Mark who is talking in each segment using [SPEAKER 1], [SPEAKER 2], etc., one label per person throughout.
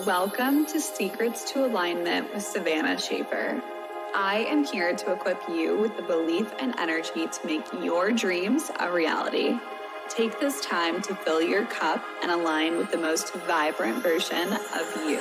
[SPEAKER 1] Welcome to Secrets to Alignment with Savannah Schaffer. I am here to equip you with the belief and energy to make your dreams a reality. Take this time to fill your cup and align with the most vibrant version of you.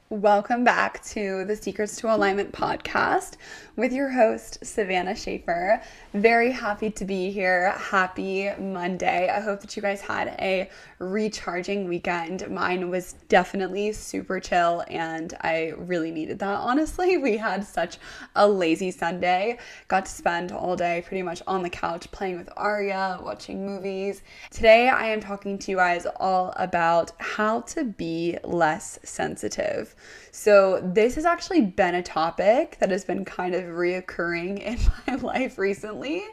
[SPEAKER 1] Welcome back to the Secrets to Alignment podcast with your host, Savannah Schaffer. Very happy to be here. Happy Monday. I hope that you guys had a recharging weekend. Mine was definitely super chill and I really needed that, honestly. We had such a lazy Sunday. Got to spend all day pretty much on the couch playing with Arya, watching movies. Today I am talking to you guys all about how to be less sensitive. So this has actually been a topic that has been kind of reoccurring in my life recently.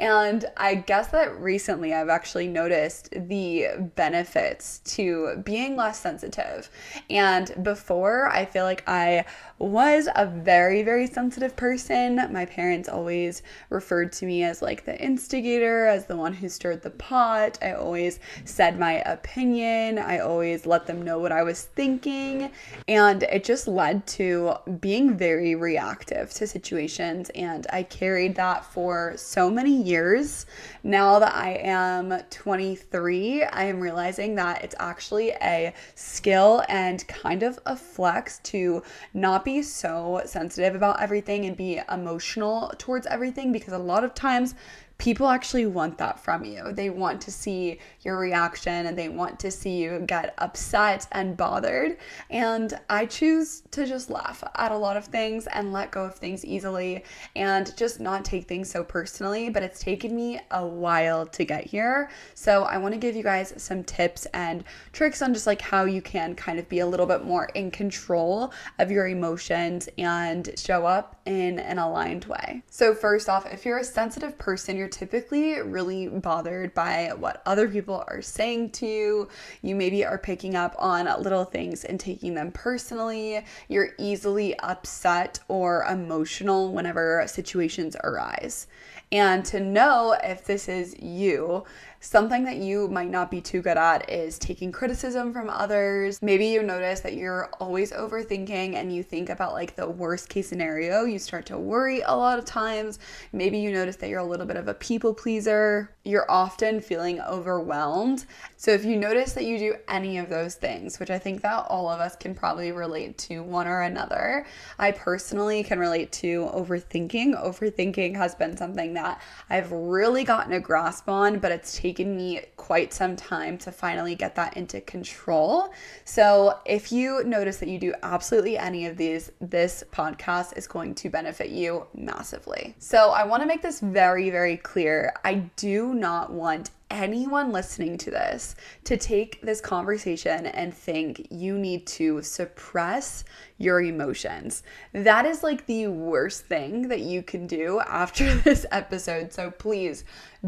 [SPEAKER 1] And I guess that recently I've actually noticed the benefits to being less sensitive. And before, I feel like I was a very, very sensitive person. My parents always referred to me as like the instigator, as the one who stirred the pot. I always said my opinion. I always let them know what I was thinking. And it just led to being very reactive to situations. And I carried that for so many years. Now that I am 23, I am realizing that it's actually a skill and kind of a flex to not be so sensitive about everything and be emotional towards everything, because a lot of times people actually want that from you. They want to see your reaction and they want to see you get upset and bothered. And I choose to just laugh at a lot of things and let go of things easily and just not take things so personally. But it's taken me a while to get here. So I want to give you guys some tips and tricks on just like how you can kind of be a little bit more in control of your emotions and show up in an aligned way. So first off, if you're a sensitive person, you're typically really bothered by what other people are saying to you. You maybe are picking up on little things and taking them personally. You're easily upset or emotional whenever situations arise. And to know if this is you, something that you might not be too good at is taking criticism from others. Maybe you notice that you're always overthinking and you think about like the worst case scenario. You start to worry a lot of times. Maybe you notice that you're a little bit of a people pleaser. You're often feeling overwhelmed. So if you notice that you do any of those things, which I think that all of us can probably relate to one or another, I personally can relate to overthinking. Overthinking has been something that I've really gotten a grasp on, but it's taken me quite some time to finally get that into control. So if you notice that you do absolutely any of these, this podcast is going to benefit you massively. So I want to make this very, very clear. I do not want anyone listening to this to take this conversation and think you need to suppress your emotions. That is like the worst thing that you can do after this episode. So please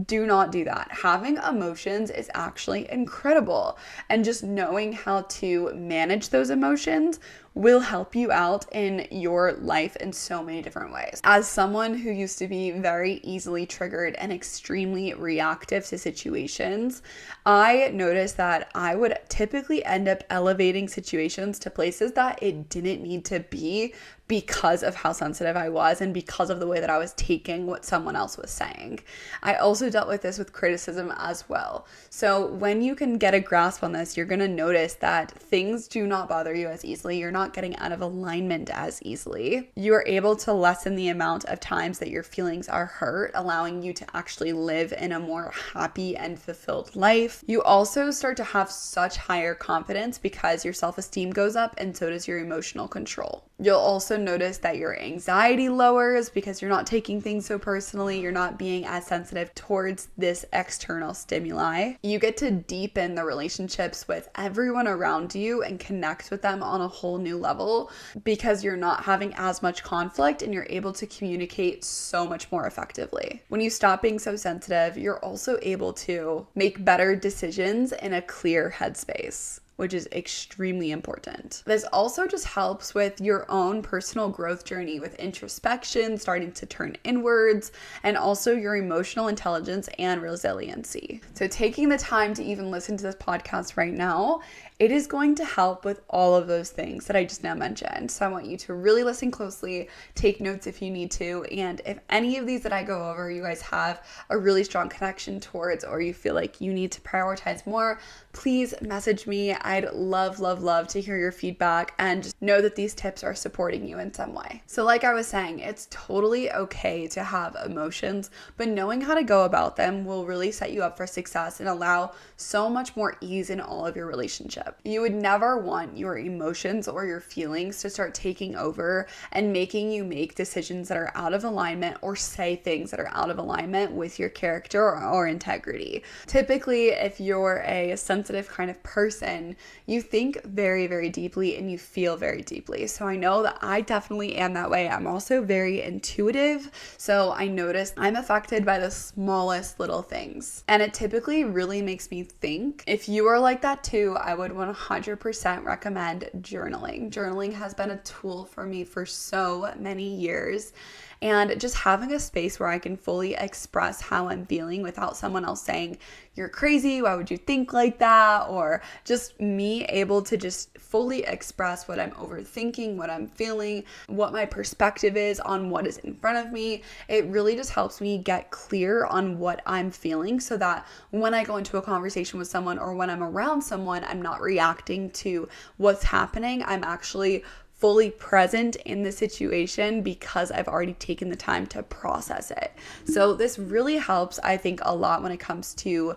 [SPEAKER 1] do not do that. Having emotions is actually incredible. And just knowing how to manage those emotions will help you out in your life in so many different ways. As someone who used to be very easily triggered and extremely reactive to situations, I noticed that I would typically end up elevating situations to places that it didn't need to be because of how sensitive I was and because of the way that I was taking what someone else was saying. I also dealt with this with criticism as well. So when you can get a grasp on this, you're going to notice that things do not bother you as easily. You're not getting out of alignment as easily. You are able to lessen the amount of times that your feelings are hurt, allowing you to actually live in a more happy and fulfilled life. You also start to have such higher confidence because your self-esteem goes up and so does your emotional control. You'll also notice that your anxiety lowers because you're not taking things so personally. You're not being as sensitive towards this external stimuli. You get to deepen the relationships with everyone around you and connect with them on a whole new level because you're not having as much conflict and you're able to communicate so much more effectively. When you stop being so sensitive, you're also able to make better decisions in a clear headspace. which is extremely important. This also just helps with your own personal growth journey with introspection, starting to turn inwards, and also your emotional intelligence and resiliency. So taking the time to even listen to this podcast right now, it is going to help with all of those things that I just now mentioned. So I want you to really listen closely, take notes if you need to, and if any of these that I go over, you guys have a really strong connection towards, or you feel like you need to prioritize more, please message me. I'd love to hear your feedback, and just know that these tips are supporting you in some way. So like I was saying, it's totally okay to have emotions, but knowing how to go about them will really set you up for success and allow so much more ease in all of your relationships. You would never want your emotions or your feelings to start taking over and making you make decisions that are out of alignment or say things that are out of alignment with your character or integrity. Typically, if you're a sensitive kind of person, you think very, very deeply and you feel very deeply. So I know that I definitely am that way. I'm also very intuitive. So I notice I'm affected by the smallest little things. And it typically really makes me think. If you are like that too, I would 100% recommend journaling. Journaling has been a tool for me for so many years. And just having a space where I can fully express how I'm feeling without someone else saying, you're crazy, why would you think like that? Or just me able to just fully express what I'm overthinking, what I'm feeling, what my perspective is on what is in front of me. It really just helps me get clear on what I'm feeling so that when I go into a conversation with someone or when I'm around someone, I'm not reacting to what's happening. I'm actually fully present in the situation because I've already taken the time to process it. So this really helps, I think, a lot when it comes to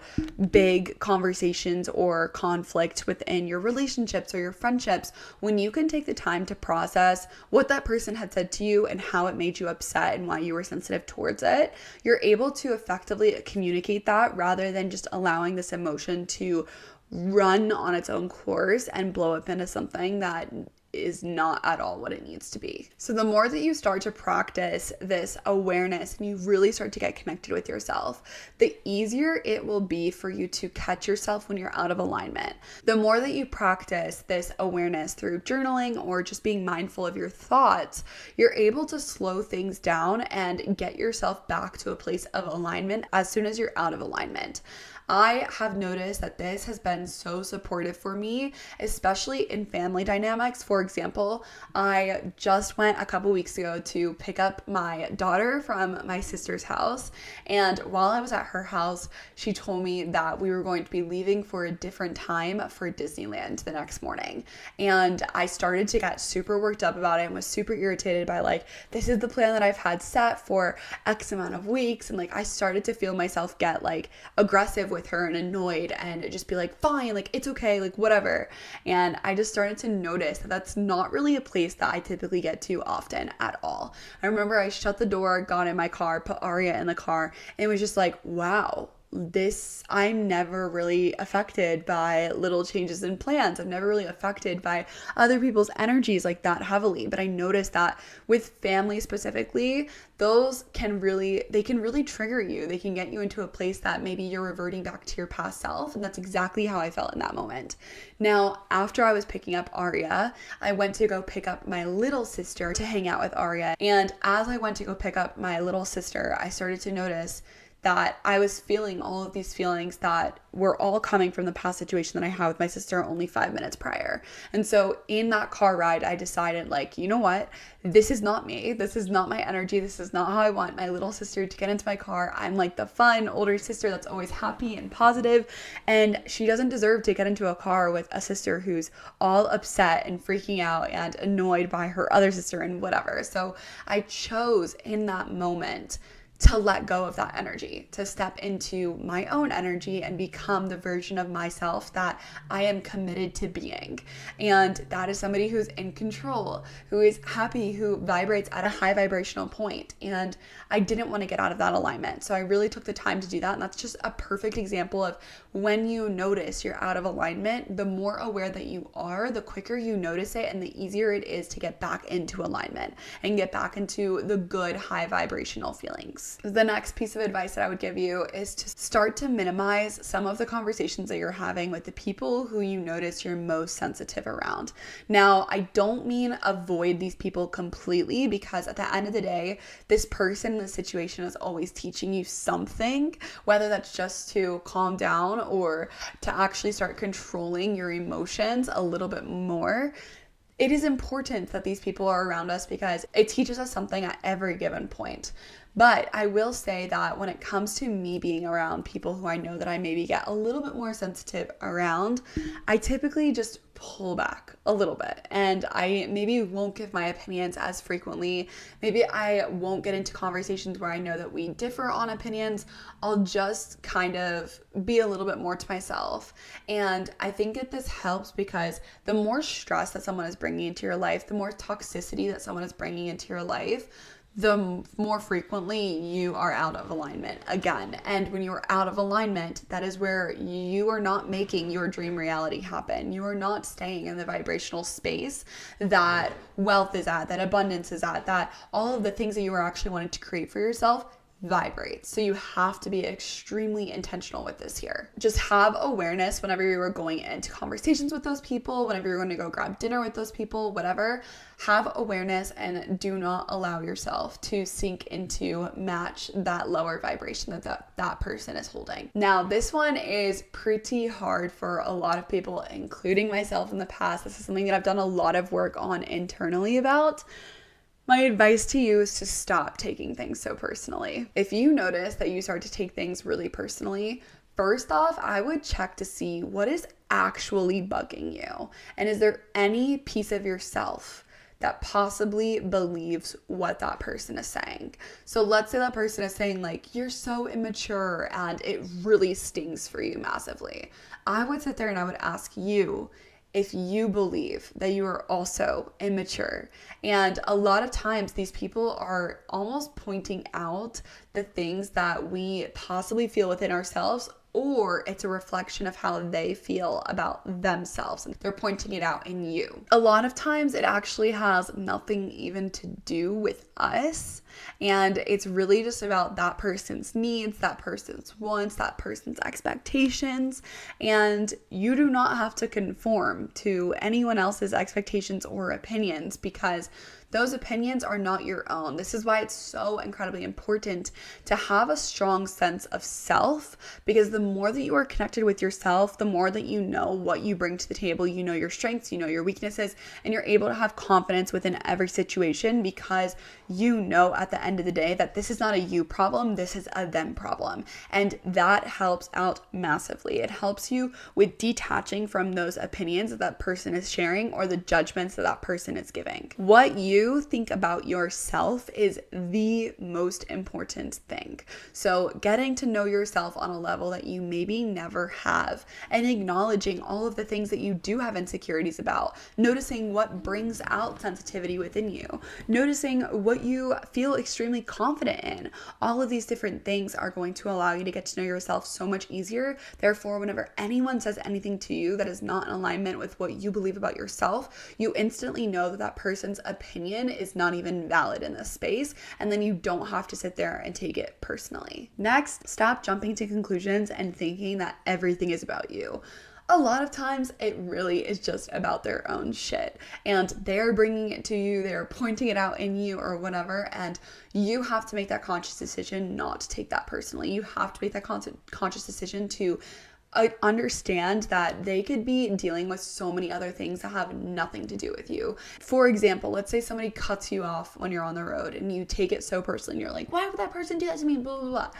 [SPEAKER 1] big conversations or conflict within your relationships or your friendships. When you can take the time to process what that person had said to you and how it made you upset and why you were sensitive towards it, you're able to effectively communicate that rather than just allowing this emotion to run on its own course and blow up into something that is not at all what it needs to be. So the more that you start to practice this awareness and you really start to get connected with yourself, the easier it will be for you to catch yourself when you're out of alignment. The more that you practice this awareness through journaling or just being mindful of your thoughts, you're able to slow things down and get yourself back to a place of alignment as soon as you're out of alignment. I have noticed that this has been so supportive for me, especially in family dynamics. For example, I just went a couple weeks ago to pick up my daughter from my sister's house. And while I was at her house, she told me that we were going to be leaving for a different time for Disneyland the next morning. And I started to get super worked up about it and was super irritated by this is the plan that I've had set for X amount of weeks. And I started to feel myself get aggressive with her and annoyed and just be fine, it's okay, whatever. And I just started to notice that that's not really a place that I typically get to often at all. I remember I shut the door, got in my car, put Aria in the car, and it was just wow, I'm never really affected by little changes in plans. I'm never really affected by other people's energies that heavily. But I noticed that with family specifically, those can really trigger you. They can get you into a place that maybe you're reverting back to your past self. And that's exactly how I felt in that moment. Now, after I was picking up Aria, I went to go pick up my little sister to hang out with Aria. And as I went to go pick up my little sister, I started to notice that I was feeling all of these feelings that were all coming from the past situation that I had with my sister only 5 minutes prior. And so in that car ride, I decided you know what? This is not me. This is not my energy. This is not how I want my little sister to get into my car. I'm the fun older sister that's always happy and positive, and she doesn't deserve to get into a car with a sister who's all upset and freaking out and annoyed by her other sister and whatever. So I chose in that moment to let go of that energy, to step into my own energy and become the version of myself that I am committed to being. And that is somebody who's in control, who is happy, who vibrates at a high vibrational point. And I didn't want to get out of that alignment. So I really took the time to do that. And that's just a perfect example of when you notice you're out of alignment, the more aware that you are, the quicker you notice it and the easier it is to get back into alignment and get back into the good high vibrational feelings. advice. The next piece of advice that I would give you is to start to minimize some of the conversations that you're having with the people who you notice you're most sensitive around. Now, I don't mean avoid these people completely, because at the end of the day, this person in the situation is always teaching you something, whether that's just to calm down or to actually start controlling your emotions a little bit more. It is important that these people are around us because it teaches us something at every given point. But I will say that when it comes to me being around people who I know that I maybe get a little bit more sensitive around, I typically just pull back a little bit, and I maybe won't give my opinions as frequently. Maybe I won't get into conversations where I know that we differ on opinions. I'll just kind of be a little bit more to myself. And I think that this helps because the more stress that someone is bringing into your life, the more toxicity that someone is bringing into your life, the more frequently you are out of alignment again. And when you're out of alignment, that is where you are not making your dream reality happen. You are not staying in the vibrational space that wealth is at, that abundance is at, that all of the things that you are actually wanting to create for yourself vibrates. So you have to be extremely intentional with this here. Just have awareness whenever you are going into conversations with those people, whenever you're going to go grab dinner with those people, whatever. Have awareness and do not allow yourself to sink into match that lower vibration that person is holding. Now, this one is pretty hard for a lot of people, including myself in the past. This is something that I've done a lot of work on internally about. My advice to you is to stop taking things so personally. If you notice that you start to take things really personally, first off, I would check to see what is actually bugging you. And is there any piece of yourself that possibly believes what that person is saying? So let's say that person is saying like, you're so immature, and it really stings for you massively. I would sit there and I would ask you if you believe that you are also immature. And a lot of times these people are almost pointing out the things that we possibly feel within ourselves, or it's a reflection of how they feel about themselves, and they're pointing it out in you. A lot of times it actually has nothing even to do with us, and it's really just about that person's needs, that person's wants, that person's expectations, and you do not have to conform to anyone else's expectations or opinions, because those opinions are not your own. This is why it's so incredibly important to have a strong sense of self, because the more that you are connected with yourself, the more that you know what you bring to the table, you know your strengths, you know your weaknesses, and you're able to have confidence within every situation, because you know at the end of the day that this is not a you problem, this is a them problem. And that helps out massively. It helps you with detaching from those opinions that that person is sharing or the judgments that that person is giving. What you think about yourself is the most important thing. So getting to know yourself on a level that you maybe never have, and acknowledging all of the things that you do have insecurities about, noticing what brings out sensitivity within you, noticing what you feel extremely confident in. All of these different things are going to allow you to get to know yourself so much easier. Therefore, whenever anyone says anything to you that is not in alignment with what you believe about yourself, you instantly know that that person's opinion is not even valid in this space, and then you don't have to sit there and take it personally. Next, stop jumping to conclusions and thinking that everything is about you. A lot of times it really is just about their own shit, and they're bringing it to you, they're pointing it out in you or whatever, and you have to make that conscious decision not to take that personally. You have to make that conscious decision to understand that they could be dealing with so many other things that have nothing to do with you. For example, let's say somebody cuts you off when you're on the road and you take it so personally, and you're like, why would that person do that to me, blah, blah, blah.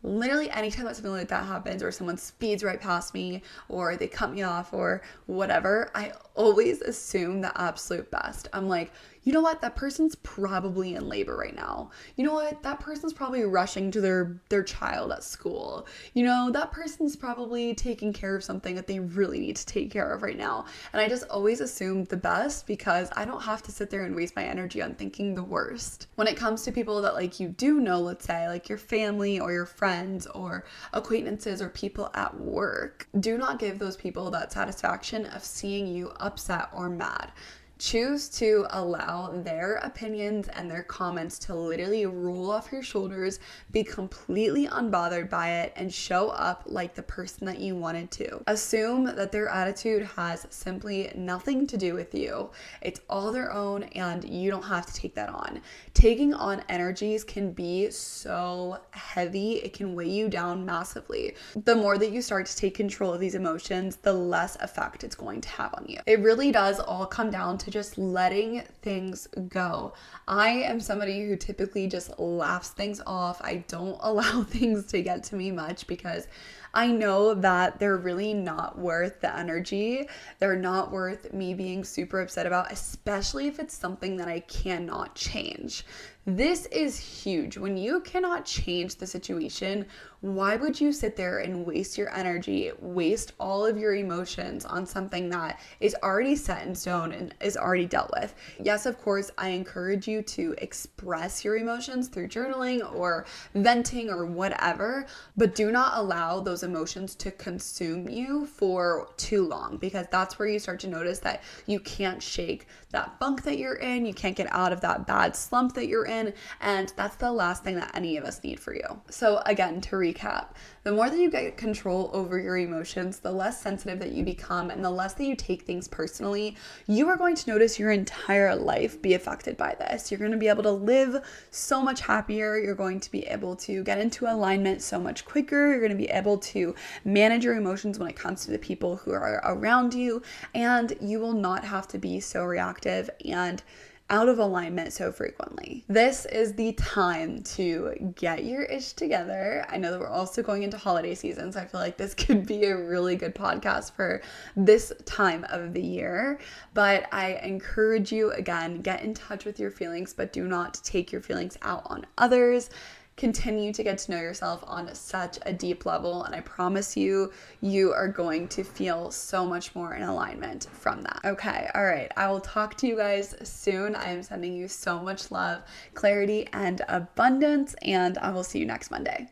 [SPEAKER 1] Literally anytime that something like that happens, or someone speeds right past me, or they cut me off, or whatever, I always assume the absolute best. I'm like, you know what? That person's probably in labor right now. You know what? That person's probably rushing to their child at school. You know, that person's probably taking care of something that they really need to take care of right now. And I just always assume the best, because I don't have to sit there and waste my energy on thinking the worst. When it comes to people that like you do know, let's say like your family or your friends or acquaintances or people at work, do not give those people that satisfaction of seeing you upset or mad. Choose to allow their opinions and their comments to literally roll off your shoulders, be completely unbothered by it, and show up like the person that you wanted to. Assume that their attitude has simply nothing to do with you. It's all their own, and you don't have to take that on. Taking on energies can be so heavy. It can weigh you down massively. The more that you start to take control of these emotions, the less effect it's going to have on you. It really does all come down to just letting things go. I am somebody who typically just laughs things off. I don't allow things to get to me much because I know that they're really not worth the energy. They're not worth me being super upset about, especially if it's something that I cannot change. This is huge. When you cannot change the situation, why would you sit there and waste your energy, waste all of your emotions on something that is already set in stone and is already dealt with? Yes, of course, I encourage you to express your emotions through journaling or venting or whatever, but do not allow those emotions to consume you for too long, because that's where you start to notice that you can't shake that funk that you're in, you can't get out of that bad slump that you're in, and that's the last thing that any of us need for you. So again, to recap, the more that you get control over your emotions, the less sensitive that you become, and the less that you take things personally, you are going to notice your entire life be affected by this. You're going to be able to live so much happier. You're going to be able to get into alignment so much quicker. You're going to be able to manage your emotions when it comes to the people who are around you, and you will not have to be so reactive and out of alignment so frequently. This is the time to get your ish together. I know that we're also going into holiday season, so I feel like this could be a really good podcast for this time of the year. But I encourage you, again, get in touch with your feelings, but do not take your feelings out on others. Continue to get to know yourself on such a deep level, and I promise you, you are going to feel so much more in alignment from that. Okay, all right, I will talk to you guys soon. I am sending you so much love, clarity, and abundance, and I will see you next Monday.